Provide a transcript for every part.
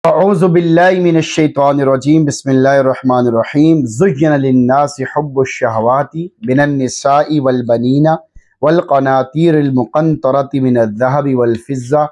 اعوذ باللہ من الشیطان الرجیم بسم اللہ الرحمن الرحیم زین للناس حب الشہوات من النساء والبنین والقناطیر المقنطرۃ من الذهب والفضة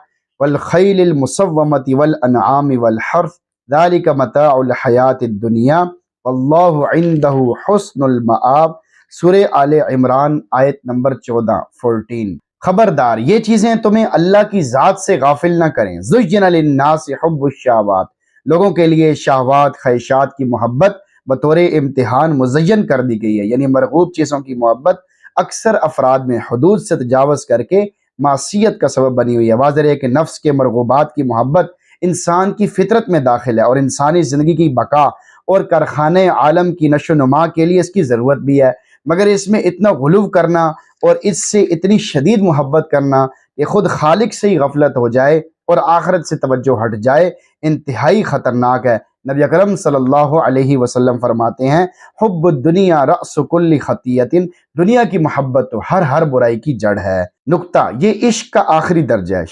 والخیل المسومۃ والانعام والحرث ذلک متاع الحیاۃ الدنیا واللہ عندہ حسن المآب۔ سورہ آل عمران آیت نمبر 14۔ خبردار یہ چیزیں تمہیں اللہ کی ذات سے غافل نہ کریں۔ زین للناس حب الشہوات، لوگوں کے لیے شہوات خواہشات کی محبت بطور امتحان مزین کر دی گئی ہے، یعنی مرغوب چیزوں کی محبت اکثر افراد میں حدود سے تجاوز کر کے معصیت کا سبب بنی ہوئی ہے۔ واضح ہے کہ نفس کے مرغوبات کی محبت انسان کی فطرت میں داخل ہے اور انسانی زندگی کی بقا اور کارخانے عالم کی نشو و نما کے لیے اس کی ضرورت بھی ہے، مگر اس میں اتنا غلو کرنا اور اس سے اتنی شدید محبت کرنا کہ خود خالق سے ہی غفلت ہو جائے اور آخرت سے توجہ ہٹ جائے انتہائی خطرناک ہے۔ نبی اکرم صلی اللہ علیہ وسلم فرماتے ہیں حب الدنیا رأس کل خطیۃ، دنیا کی محبت تو ہر برائی کی جڑ ہے۔ نقطہ، یہ عشق کا آخری درجہ ہے۔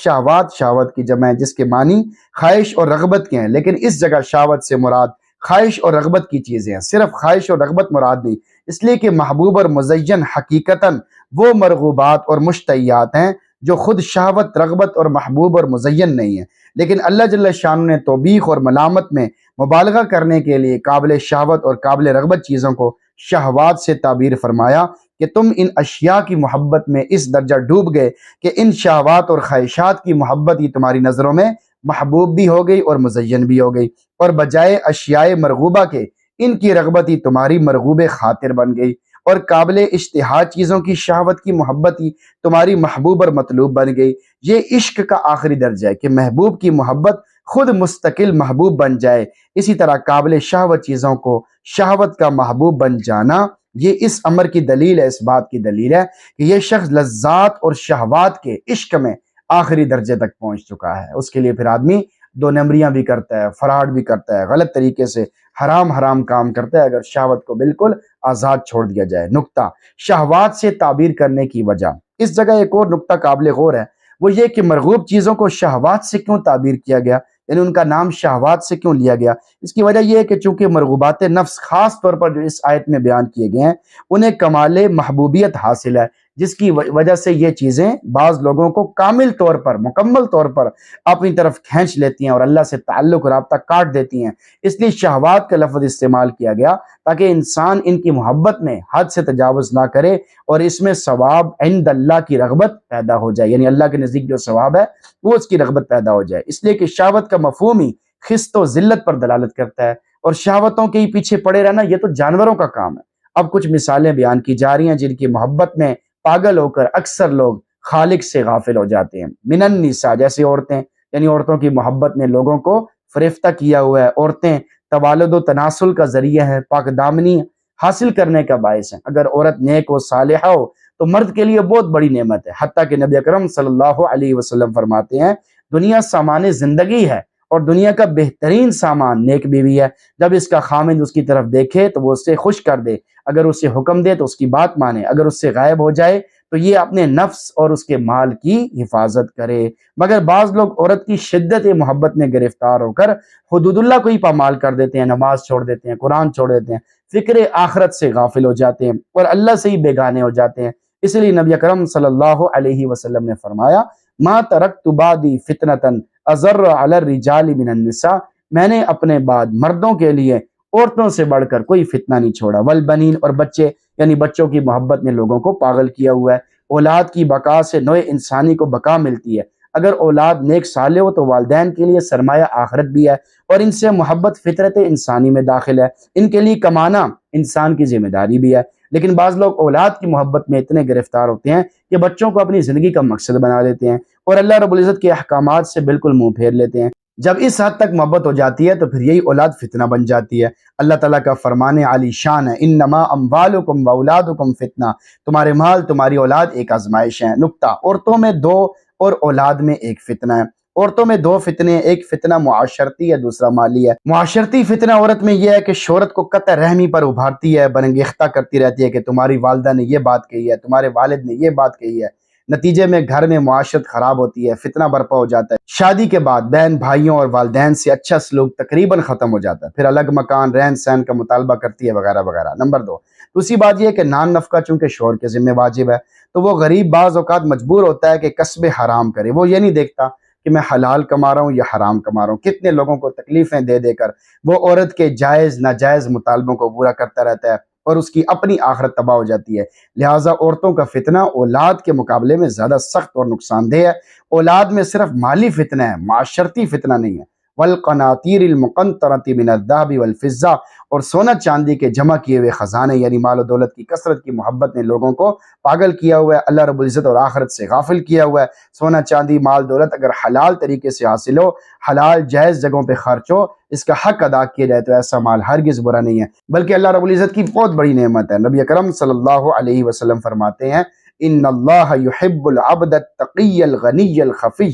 شہوت کی جمع ہے جس کے معنی خواہش اور رغبت کے ہیں، لیکن اس جگہ شہوت سے مراد خواہش اور رغبت کی چیزیں ہیں، صرف خواہش اور رغبت مراد نہیں، اس لیے کہ محبوب اور مزین حقیقتاً وہ مرغوبات اور مشتہیات ہیں جو خود شہوت، رغبت اور محبوب اور مزین نہیں ہیں، لیکن اللہ جل شانہ نے توبیخ اور ملامت میں مبالغہ کرنے کے لیے قابل شہوت اور قابل رغبت چیزوں کو شہوات سے تعبیر فرمایا کہ تم ان اشیاء کی محبت میں اس درجہ ڈوب گئے کہ ان شہوات اور خواہشات کی محبت ہی تمہاری نظروں میں محبوب بھی ہو گئی اور مزین بھی ہو گئی، اور بجائے اشیاء مرغوبہ کے ان کی رغبت ہی تمہاری مرغوب خاطر بن گئی، اور قابل اشتہا چیزوں کی شہوت کی محبت ہی تمہاری محبوب اور مطلوب بن گئی۔ یہ عشق کا آخری درجہ ہے کہ محبوب کی محبت خود مستقل محبوب بن جائے۔ اسی طرح قابل شہوت چیزوں کو شہوت کا محبوب بن جانا، یہ اس امر کی دلیل ہے، اس بات کی دلیل ہے کہ یہ شخص لذات اور شہوات کے عشق میں آخری درجے تک پہنچ چکا ہے۔ اس کے لیے پھر آدمی دو نمبریاں بھی کرتا ہے، فراڈ بھی کرتا ہے، غلط طریقے سے حرام کام کرتا ہے اگر شہوت کو بالکل آزاد چھوڑ دیا جائے۔ نقطہ، شہوات سے تعبیر کرنے کی وجہ، اس جگہ ایک اور نقطہ قابل غور ہے، وہ یہ کہ مرغوب چیزوں کو شہوات سے کیوں تعبیر کیا گیا، یعنی ان کا نام شہوات سے کیوں لیا گیا؟ اس کی وجہ یہ ہے کہ چونکہ مرغوبات نفس خاص طور پر جو اس آیت میں بیان کیے گئے ہیں انہیں کمال محبوبیت حاصل ہے، جس کی وجہ سے یہ چیزیں بعض لوگوں کو کامل طور پر، مکمل طور پر اپنی طرف کھینچ لیتی ہیں اور اللہ سے تعلق رابطہ کاٹ دیتی ہیں۔ اس لیے شہوات کا لفظ استعمال کیا گیا تاکہ انسان ان کی محبت میں حد سے تجاوز نہ کرے اور اس میں ثواب عند اللہ کی رغبت پیدا ہو جائے، یعنی اللہ کے نزدیک جو ثواب ہے وہ اس کی رغبت پیدا ہو جائے۔ اس لیے کہ شہوت کا مفہوم ہی خست و ذلت پر دلالت کرتا ہے، اور شہوتوں کے ہی پیچھے پڑے رہنا یہ تو جانوروں کا کام ہے۔ اب کچھ مثالیں بیان کی جا رہی ہیں جن کی محبت میں پاگل ہو کر اکثر لوگ خالق سے غافل ہو جاتے ہیں۔ من النساء، جیسے عورتیں، یعنی عورتوں کی محبت نے لوگوں کو فریفتہ کیا ہوا ہے۔ عورتیں توالد و تناسل کا ذریعہ ہے، پاک دامنی حاصل کرنے کا باعث ہے۔ اگر عورت نیک و صالحہ ہو تو مرد کے لیے بہت بڑی نعمت ہے، حتیٰ کہ نبی اکرم صلی اللہ علیہ وسلم فرماتے ہیں دنیا سامان زندگی ہے اور دنیا کا بہترین سامان نیک بیوی ہے۔ جب اس کا خامند اس کی طرف دیکھے تو وہ اسے خوش کر دے، اگر اسے حکم دے تو اس کی بات مانے، اگر اس سے غائب ہو جائے تو یہ اپنے نفس اور اس کے مال کی حفاظت کرے۔ مگر بعض لوگ عورت کی شدت محبت میں گرفتار ہو کر حدود اللہ کو ہی پامال کر دیتے ہیں، نماز چھوڑ دیتے ہیں، قرآن چھوڑ دیتے ہیں، فکر آخرت سے غافل ہو جاتے ہیں اور اللہ سے ہی بیگانے ہو جاتے ہیں۔ اس لیے نبی اکرم صلی اللہ علیہ وسلم نے فرمایا ما ترکت بعدی فتنۃ اضر علی الرجال من النساء، میں نے اپنے بعد مردوں کے لیے عورتوں سے بڑھ کر کوئی فتنہ نہیں چھوڑا۔ والبنین، اور بچے، یعنی بچوں کی محبت نے لوگوں کو پاگل کیا ہوا ہے۔ اولاد کی بقا سے نوع انسانی کو بقا ملتی ہے۔ اگر اولاد نیک صالح ہو تو والدین کے لیے سرمایہ آخرت بھی ہے، اور ان سے محبت فطرت انسانی میں داخل ہے، ان کے لیے کمانا انسان کی ذمہ داری بھی ہے۔ لیکن بعض لوگ اولاد کی محبت میں اتنے گرفتار ہوتے ہیں کہ بچوں کو اپنی زندگی کا مقصد بنا لیتے ہیں اور اللہ رب العزت کے احکامات سے بالکل منہ پھیر لیتے ہیں۔ جب اس حد تک محبت ہو جاتی ہے تو پھر یہی اولاد فتنہ بن جاتی ہے۔ اللہ تعالیٰ کا فرمان عالی شان ہے انما اموالکم واولادکم فتنہ، تمہارے مال، تمہاری اولاد ایک آزمائش ہے۔ نقطہ، عورتوں میں دو اور اولاد میں ایک فتنہ ہے۔ عورتوں میں دو فتنے، ایک فتنہ معاشرتی ہے، دوسرا مالی ہے۔ معاشرتی فتنہ عورت میں یہ ہے کہ شہرت کو قطع رحمی پر ابھارتی ہے، برانگیختہ کرتی رہتی ہے کہ تمہاری والدہ نے یہ بات کہی ہے، تمہارے والد نے یہ بات کہی ہے۔ نتیجے میں گھر میں معاشرت خراب ہوتی ہے، فتنہ برپا ہو جاتا ہے، شادی کے بعد بہن بھائیوں اور والدین سے اچھا سلوک تقریباً ختم ہو جاتا ہے، پھر الگ مکان رہن سہن کا مطالبہ کرتی ہے وغیرہ وغیرہ۔ نمبر 2، دوسری بات یہ ہے کہ نان نفقہ چونکہ شوہر کے ذمہ واجب ہے تو وہ غریب بعض اوقات مجبور ہوتا ہے کہ کسب حرام کرے، وہ یہ نہیں دیکھتا کہ میں حلال کما رہا ہوں یا حرام کما رہا ہوں، کتنے لوگوں کو تکلیفیں دے دے کر وہ عورت کے جائز ناجائز مطالبوں کو پورا کرتا رہتا ہے اور اس کی اپنی آخرت تباہ ہو جاتی ہے۔ لہٰذا عورتوں کا فتنہ اولاد کے مقابلے میں زیادہ سخت اور نقصان دہ ہے۔ اولاد میں صرف مالی فتنہ ہے، معاشرتی فتنہ نہیں ہے۔ والقناطیر المقنطرۃ من الذهب والفضہ، اور سونا چاندی کے جمع کیے ہوئے خزانے یعنی مال و دولت کی کثرت کی محبت نے لوگوں کو پاگل کیا ہوا ہے، اللہ رب العزت اور آخرت سے غافل کیا ہوا ہے۔ سونا چاندی مال دولت اگر حلال طریقے سے حاصل ہو، حلال جائز جگہوں پہ خرچ ہو، اس کا حق ادا کیا جائے تو ایسا مال ہرگز برا نہیں ہے، بلکہ اللہ رب العزت کی بہت بڑی نعمت ہے۔ نبی اکرم صلی اللہ علیہ وسلم فرماتے ہیں ان اللہ یحب العبد التقی الغنی الخفی،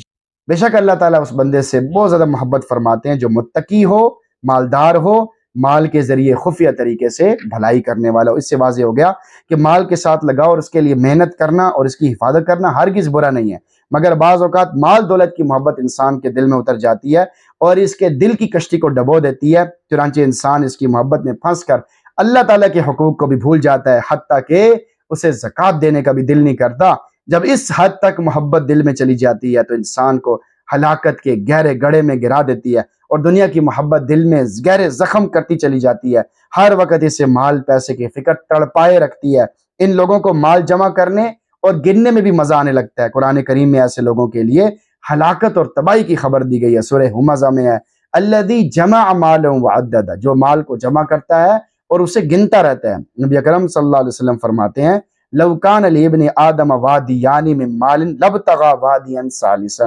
بے شک اللہ تعالیٰ اس بندے سے بہت زیادہ محبت فرماتے ہیں جو متقی ہو، مالدار ہو، مال کے ذریعے خفیہ طریقے سے بھلائی کرنے والا ہو۔ اس سے واضح ہو گیا کہ مال کے ساتھ لگاؤ اور اس کے لیے محنت کرنا اور اس کی حفاظت کرنا ہرگز برا نہیں ہے، مگر بعض اوقات مال دولت کی محبت انسان کے دل میں اتر جاتی ہے اور اس کے دل کی کشتی کو ڈبو دیتی ہے، چنانچہ انسان اس کی محبت میں پھنس کر اللہ تعالیٰ کے حقوق کو بھی بھول جاتا ہے، حتیٰ کہ اسے زکوٰۃ دینے کا بھی دل نہیں کرتا۔ جب اس حد تک محبت دل میں چلی جاتی ہے تو انسان کو ہلاکت کے گہرے گڑھے میں گرا دیتی ہے اور دنیا کی محبت دل میں گہرے زخم کرتی چلی جاتی ہے، ہر وقت اسے مال پیسے کی فکر تڑپائے رکھتی ہے۔ ان لوگوں کو مال جمع کرنے اور گننے میں بھی مزہ آنے لگتا ہے۔ قرآن کریم میں ایسے لوگوں کے لیے ہلاکت اور تباہی کی خبر دی گئی ہے، سورہ ہمزہ میں ہے الذی جمع مالا وعددہ، جو مال کو جمع کرتا ہے اور اسے گنتا رہتا ہے۔ نبی اکرم صلی اللہ علیہ وسلم فرماتے ہیں لو کان لابن آدم وادیان من مال لابتغى وادیا ثالثا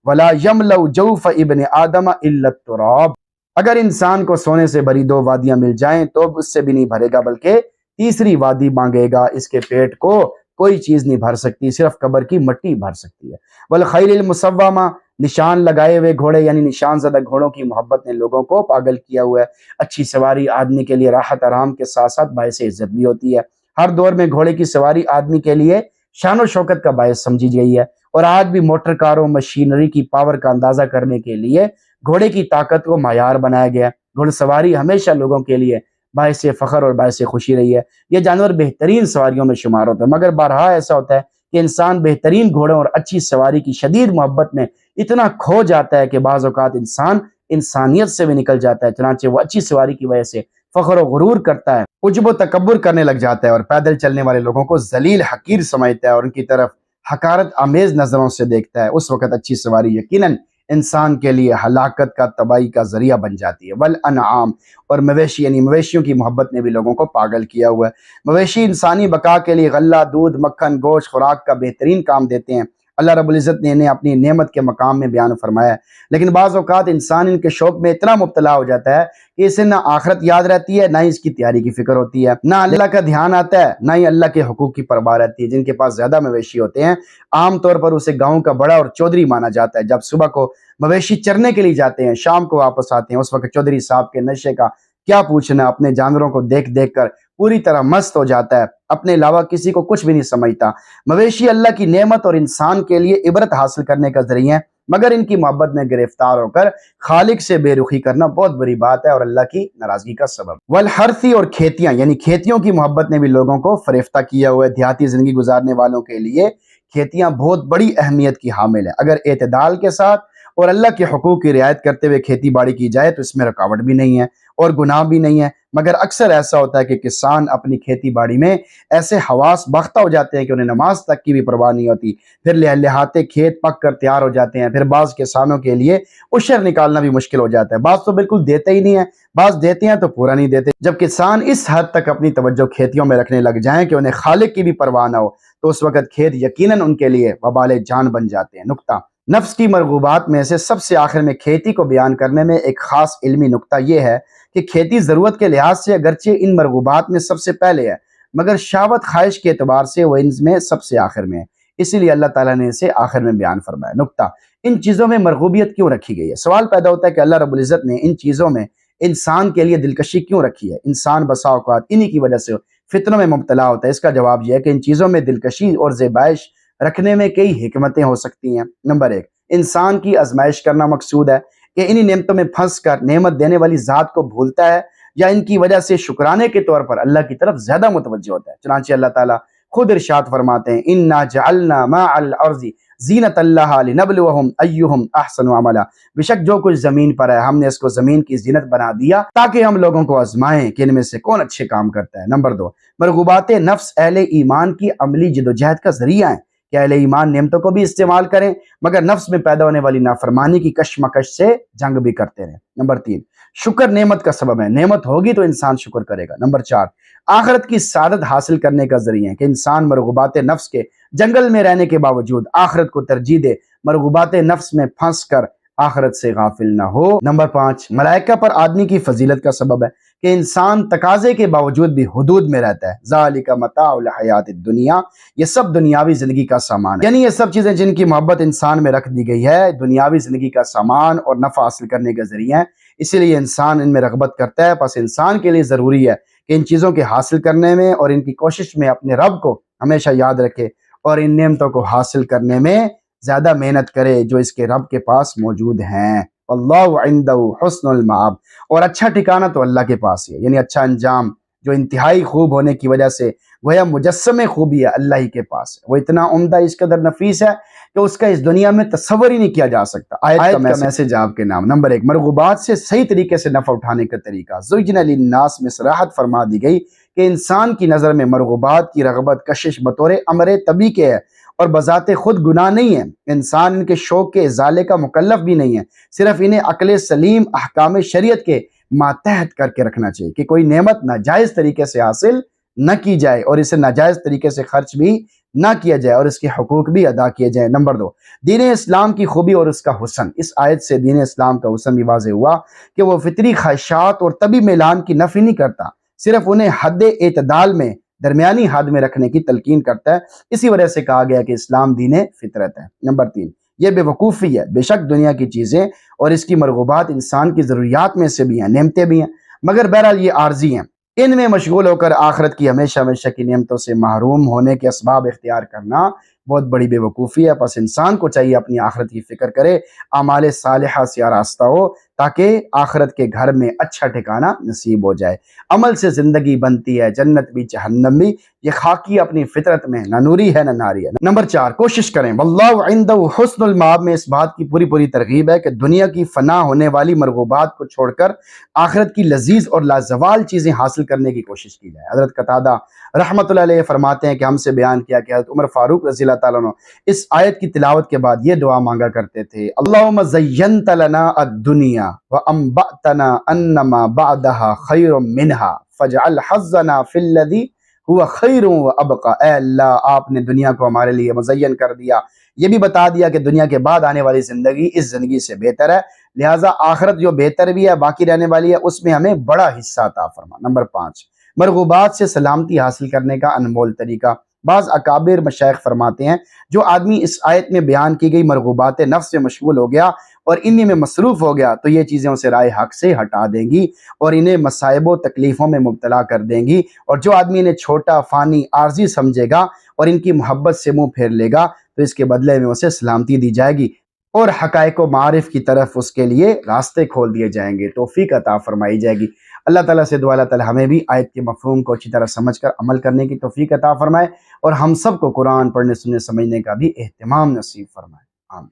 ولا یملأ جوف ابن آدم الا التراب، اگر انسان کو سونے سے بھری 2 وادیاں مل جائیں تو اس سے بھی نہیں بھرے گا بلکہ تیسری وادی مانگے گا، اس کے پیٹ کو کوئی چیز نہیں بھر سکتی، صرف قبر کی مٹی بھر سکتی ہے۔ والخیل المسومہ، نشان لگائے ہوئے گھوڑے یعنی نشان زدہ گھوڑوں کی محبت نے لوگوں کو پاگل کیا ہوا ہے۔ اچھی سواری آدمی کے لیے راحت آرام کے ساتھ ساتھ باعث عزت بھی ہوتی ہے، ہر دور میں گھوڑے کی سواری آدمی کے لیے شان و شوکت کا باعث سمجھی گئی ہے، اور آج بھی موٹر کاروں مشینری کی پاور کا اندازہ کرنے کے لیے گھوڑے کی طاقت کو معیار بنایا گیا ہے۔ گھوڑ سواری ہمیشہ لوگوں کے لیے باعث فخر اور باعث خوشی رہی ہے، یہ جانور بہترین سواریوں میں شمار ہوتا ہے، مگر بارہا ایسا ہوتا ہے کہ انسان بہترین گھوڑوں اور اچھی سواری کی شدید محبت میں اتنا کھو جاتا ہے کہ بعض اوقات انسان انسانیت سے بھی نکل جاتا ہے، چنانچہ وہ اچھی سواری کی وجہ سے فخر و غرور کرتا ہے، عجب و تکبر کرنے لگ جاتا ہے اور پیدل چلنے والے لوگوں کو ذلیل حقیر سمجھتا ہے اور ان کی طرف حقارت آمیز نظروں سے دیکھتا ہے۔ اس وقت اچھی سواری یقیناً انسان کے لیے ہلاکت کا تباہی کا ذریعہ بن جاتی ہے۔ والانعام، اور مویشی یعنی مویشیوں کی محبت نے بھی لوگوں کو پاگل کیا ہوا ہے۔ مویشی انسانی بقا کے لیے غلہ، دودھ، مکھن، گوشت، خوراک کا بہترین کام دیتے ہیں، اللہ رب العزت نے انہیں اپنی نعمت کے مقام میں بیان فرمایا ہے، لیکن بعض اوقات انسان ان کے شوق میں اتنا مبتلا ہو جاتا ہے کہ اسے نہ آخرت یاد رہتی ہے، نہ ہی اس کی تیاری کی فکر ہوتی ہے، نہ اللہ کا دھیان آتا ہے، نہ ہی اللہ کے حقوق کی پرواہ رہتی ہے۔ جن کے پاس زیادہ مویشی ہوتے ہیں عام طور پر اسے گاؤں کا بڑا اور چودھری مانا جاتا ہے۔ جب صبح کو مویشی چرنے کے لیے جاتے ہیں، شام کو واپس آتے ہیں، اس وقت چودھری صاحب کے نشے کا کیا پوچھنا، اپنے جانوروں کو دیکھ دیکھ کر پوری طرح مست ہو جاتا ہے، اپنے علاوہ کسی کو کچھ بھی نہیں سمجھتا۔ مویشی اللہ کی نعمت اور انسان کے لیے عبرت حاصل کرنے کا ذریعہ ہے، مگر ان کی محبت میں گرفتار ہو کر خالق سے بے رخی کرنا بہت بری بات ہے اور اللہ کی ناراضگی کا سبب۔ والحرثی، اور کھیتیاں یعنی کھیتیوں کی محبت نے بھی لوگوں کو فریفتہ کیا ہوا ہے۔ دیہاتی زندگی گزارنے والوں کے لیے کھیتیاں بہت بڑی اہمیت کی حامل ہے، اگر اعتدال کے ساتھ اور اللہ کے حقوق کی رعایت کرتے ہوئے کھیتی باڑی کی جائے تو اس میں رکاوٹ بھی نہیں ہے اور گناہ بھی نہیں ہے، مگر اکثر ایسا ہوتا ہے کہ کسان اپنی کھیتی باڑی میں ایسے حواس باختہ ہو جاتے ہیں کہ انہیں نماز تک کی بھی پرواہ نہیں ہوتی، پھر لہلہاتے کھیت پک کر تیار ہو جاتے ہیں، پھر بعض کسانوں کے لیے عشر نکالنا بھی مشکل ہو جاتا ہے، بعض تو بالکل دیتے ہی نہیں ہیں، بعض دیتے ہیں تو پورا نہیں دیتے۔ جب کسان اس حد تک اپنی توجہ کھیتیوں میں رکھنے لگ جائیں کہ انہیں خالق کی بھی پرواہ نہ ہو تو اس وقت کھیت یقیناً ان کے لیے وبال جان بن جاتے ہیں۔ نقطہ، نفس کی مرغوبات میں سے سب سے آخر میں کھیتی کو بیان کرنے میں ایک خاص علمی نقطہ یہ ہے کہ کھیتی ضرورت کے لحاظ سے اگرچہ ان مرغوبات میں سب سے پہلے ہے، مگر شہوت خواہش کے اعتبار سے وہ ان میں سب سے آخر میں ہے، اسی لیے اللہ تعالیٰ نے اسے آخر میں بیان فرمایا۔ نقطہ، ان چیزوں میں مرغوبیت کیوں رکھی گئی ہے؟ سوال پیدا ہوتا ہے کہ اللہ رب العزت نے ان چیزوں میں انسان کے لیے دلکشی کیوں رکھی ہے؟ انسان بسا اوقات انہی کی وجہ سے فتنوں میں مبتلا ہوتا ہے۔ اس کا جواب یہ ہے کہ ان چیزوں میں دلکشی اور زیبائش رکھنے میں کئی حکمتیں ہو سکتی ہیں۔ نمبر 1، انسان کی آزمائش کرنا مقصود ہے کہ انہی نعمتوں میں پھنس کر نعمت دینے والی ذات کو بھولتا ہے یا ان کی وجہ سے شکرانے کے طور پر اللہ کی طرف زیادہ متوجہ ہوتا ہے۔ چنانچہ اللہ تعالیٰ خود ارشاد فرماتے ہیں اِنَّا جَعَلْنَا مَا عَلَى الْأَرْضِ زِينَةً لَهَا لِنَبْلُوَهُمْ أَيُّهُمْ أَحْسَنُ عَمَلًا، بے شک جو کچھ زمین پر ہے ہم نے اس کو زمین کی زینت بنا دیا تاکہ ہم لوگوں کو آزمائیں کہ ان میں سے کون اچھے کام کرتا ہے۔ نمبر 2، مرغوبات نفس اہل ایمان کی عملی جدوجہد کا ذریعہ ہیں کہ اہل ایمان نعمتوں کو بھی استعمال کریں مگر نفس میں پیدا ہونے والی نافرمانی کی کشمکش سے جنگ بھی کرتے رہیں۔ نمبر 3، شکر نعمت کا سبب ہے، نعمت ہوگی تو انسان شکر کرے گا۔ نمبر 4، آخرت کی سعادت حاصل کرنے کا ذریعہ ہے کہ انسان مرغوبات نفس کے جنگل میں رہنے کے باوجود آخرت کو ترجیح دے، مرغوبات نفس میں پھنس کر آخرت سے غافل نہ ہو۔ نمبر 5، ملائکہ پر آدمی کی فضیلت کا سبب ہے کہ انسان تقاضے کے باوجود بھی حدود میں رہتا ہے۔ ذالک متاع الحیات الدنیا، یہ سب دنیاوی زندگی کا سامان ہے، یعنی یہ سب چیزیں جن کی محبت انسان میں رکھ دی گئی ہے دنیاوی زندگی کا سامان اور نفع حاصل کرنے کا ذریعہ ہے، اسی لیے انسان ان میں رغبت کرتا ہے۔ پس انسان کے لیے ضروری ہے کہ ان چیزوں کے حاصل کرنے میں اور ان کی کوشش میں اپنے رب کو ہمیشہ یاد رکھے اور ان نعمتوں کو حاصل کرنے میں زیادہ محنت کرے جو اس کے رب کے پاس موجود ہیں۔ اللہ عندہ حسن المآب، اور اچھا ٹھکانہ تو اللہ کے پاس ہی ہے، یعنی اچھا انجام جو انتہائی خوب ہونے کی وجہ سے گویا مجسم خوبی ہے اللہ ہی کے پاس ہے، وہ اتنا عمدہ اس قدر نفیس ہے کہ اس کا اس دنیا میں تصور ہی نہیں کیا جا سکتا۔ آیت کا میسج آپ کے نام۔ نمبر 1، مرغوبات سے صحیح طریقے سے نفع اٹھانے کا طریقہ۔ زُجِّنَ لِلنَّاسِ میں صراحت فرما دی گئی کہ انسان کی نظر میں مرغوبات کی رغبت کشش بطور امر طبیعی کے ہے اور بذات خود گناہ نہیں ہے، انسان ان کے شوق کے ازالے کا مکلف بھی نہیں ہے، صرف انہیں عقل سلیم احکام شریعت کے ماتحت کر کے رکھنا چاہیے کہ کوئی نعمت ناجائز طریقے سے حاصل نہ کی جائے اور اسے ناجائز طریقے سے خرچ بھی نہ کیا جائے اور اس کے حقوق بھی ادا کیے جائیں۔ نمبر 2، دین اسلام کی خوبی اور اس کا حسن۔ اس آیت سے دین اسلام کا حسن بھی واضح ہوا کہ وہ فطری خواہشات اور طبی میلان کی نفی نہیں کرتا، صرف انہیں حد اعتدال میں درمیانی حد میں رکھنے کی تلقین کرتا ہے، اسی وجہ سے کہا گیا کہ اسلام دین فطرت ہے۔ نمبر 3، یہ بے وقوفی ہے، بے شک دنیا کی چیزیں اور اس کی مرغوبات انسان کی ضروریات میں سے بھی ہیں، نعمتیں بھی ہیں، مگر بہرحال یہ عارضی ہیں، ان میں مشغول ہو کر آخرت کی ہمیشہ ہمیشہ کی نعمتوں سے محروم ہونے کے اسباب اختیار کرنا بہت بڑی بے وقوفی ہے۔ پس انسان کو چاہیے اپنی آخرت کی فکر کرے، اعمال صالحہ سے آراستہ ہو تاکہ آخرت کے گھر میں اچھا ٹھکانہ نصیب ہو جائے۔ عمل سے زندگی بنتی ہے، جنت بھی جہنم بھی، یہ خاکی اپنی فطرت میں نہ نوری ہے نہ ناری ہے۔ نمبر 4، کوشش کریں۔ واللہ عندہ حسن المآب میں اس بات کی پوری ترغیب ہے کہ دنیا کی فنا ہونے والی مرغوبات کو چھوڑ کر آخرت کی لذیذ اور لازوال چیزیں حاصل کرنے کی کوشش کی جائے۔ حضرت قتادہ رحمۃ اللہ علیہ فرماتے ہیں کہ ہم سے بیان کیا کہ حضرت عمر فاروق رضی اللہ تعالیٰ عنہ اس آیت کی تلاوت کے بعد یہ دعا مانگا کرتے تھے، اللہم زینت لنا الدنیا وانبأتنا انما بعدها خیر منها فاجعل حظنا فی الذی هو خیر وابقى۔ اے اللہ آپ نے دنیا کو ہمارے لیے مزین کر دیا، یہ بھی بتا دیا کہ دنیا کے بعد آنے والی زندگی اس زندگی سے بہتر ہے، لہٰذا آخرت جو بہتر بھی ہے باقی رہنے والی ہے اس میں ہمیں بڑا حصہ عطا فرما۔ نمبر 5، مرغوبات سے سلامتی حاصل کرنے کا انمول طریقہ۔ بعض اکابر مشائخ فرماتے ہیں جو آدمی اس آیت میں بیان کی گئی مرغوبات نفس سے مشغول ہو گیا اور انہی میں مصروف ہو گیا تو یہ چیزیں اسے رائے حق سے ہٹا دیں گی اور انہیں مصائب و تکلیفوں میں مبتلا کر دیں گی، اور جو آدمی انہیں چھوٹا، فانی، عارضی سمجھے گا اور ان کی محبت سے منہ پھیر لے گا تو اس کے بدلے میں اسے سلامتی دی جائے گی اور حقائق و معارف کی طرف اس کے لیے راستے کھول دیے جائیں گے، توفیق عطا فرمائی جائے گی۔ اللہ تعالیٰ سے دعا، اللہ تعالیٰ ہمیں بھی آیت کے مفہوم کو اچھی طرح سمجھ کر عمل کرنے کی توفیق عطا فرمائے اور ہم سب کو قرآن پڑھنے سننے سمجھنے کا بھی اہتمام نصیب فرمائے۔ آمین۔